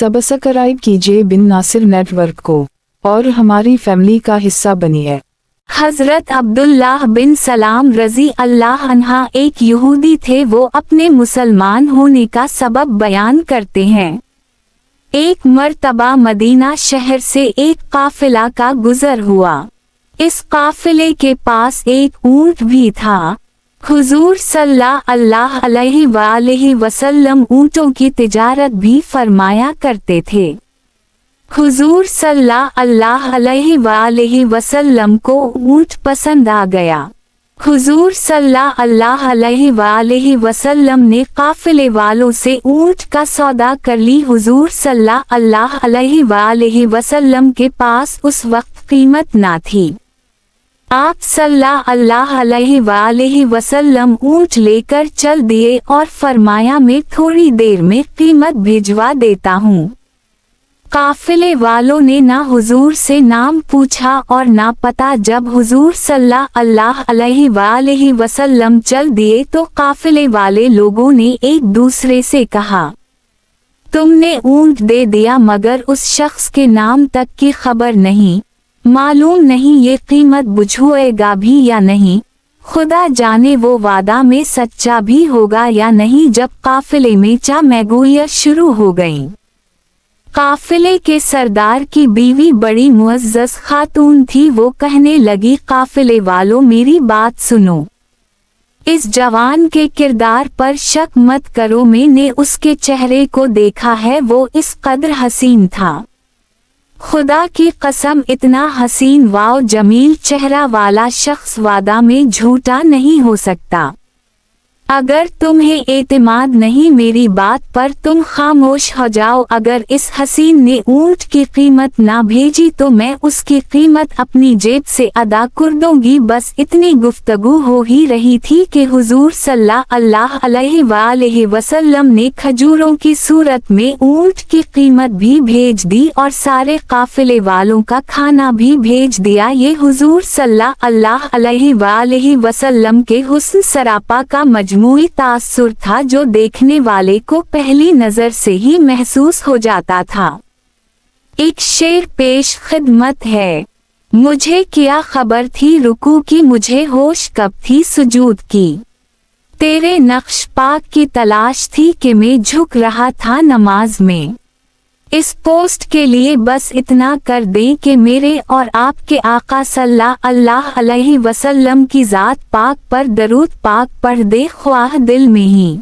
Subscribe कीजिए बिन Nasir network को और हमारी फैमिली का हिस्सा बनिए। हजरत अब्दुल्लाह बिन सलाम रजी अल्लाह अन्हा एक यहूदी थे। वो अपने मुसलमान होने का सबब बयान करते हैं। एक मर्तबा मदीना शहर से एक काफिला का गुजर हुआ। इस काफिले के पास एक ऊंट भी था। हुजूर सल्लल्लाहु अलैहि वसल्लम ऊंटों की तिजारत भी फरमाया करते थे। हुजूर सल्लल्लाहु अलैहि वसल्लम को ऊंट पसंद आ गया। हुजूर सल्लल्लाहु अलैहि वसल्लम ने काफिले वालों से ऊंट का सौदा कर ली। हुजूर सल्लल्लाहु अलैहि वसल्लम के पास उस वक्त कीमत ना थी। आप सल्लल्लाहु अलैहि वसल्लम ऊंट लेकर चल दिए और फरमाया मैं थोड़ी देर में कीमत भिजवा देता हूँ। काफिले वालों ने ना हुजूर से नाम पूछा और ना पता। जब हुजूर सल्लल्लाहु अलैहि वसल्लम चल दिए तो काफिले वाले लोगों ने एक दूसरे से कहा, तुमने ऊंट दे दिया मगर उस शख्स के नाम तक की खबर नहीं। मालूम नहीं ये कीमत बुझाएगा भी या नहीं। खुदा जाने वो वादा में सच्चा भी होगा या नहीं। जब काफिले में चामैगोइयाँ शुरू हो गईं। काफिले के सरदार की बीवी बड़ी मुअज़्ज़ज़ खातून थी। वो कहने लगी, काफिले वालों मेरी बात सुनो। इस जवान के किरदार पर शक मत करो। मैंने उसके चेहरे को देखा है, वो इस कदर हसीन था। खुदा की कसम इतना हसीन वाव जमील चेहरा वाला शख्स वादा में झूठा नहीं हो सकता। अगर तुम्हें एतमाद नहीं मेरी बात पर तुम खामोश हो जाओ। अगर इस हसीन ने ऊंट की कीमत ना भेजी तो मैं उसकी कीमत अपनी जेब से अदा कर दूंगी। बस इतनी गुफ्तगू हो ही रही थी कि हुजूर सल्लल्लाहु अलैहि वसल्लम ने खजूरों की सूरत में ऊंट की कीमत भी भेज दी और सारे काफिले वालों का खाना भी भेज दिया। ये हुजूर सल्लल्लाहु अलैहि वसल्लम के हुस्न सरापा का मजमूई तासुर था जो देखने वाले को पहली नजर से ही महसूस हो जाता था। एक शेर पेश खिदमत है। मुझे क्या खबर थी रुकू की, मुझे होश कब थी सुजूद की। तेरे नक्श पाक की तलाश थी कि मैं झुक रहा था नमाज में। इस पोस्ट के लिए बस इतना कर दें कि मेरे और आपके आका सल्लल्लाहु अलैहि वसल्लम की ज़ात पाक पर दरूद पाक पढ़ दे ख्वाह दिल में ही।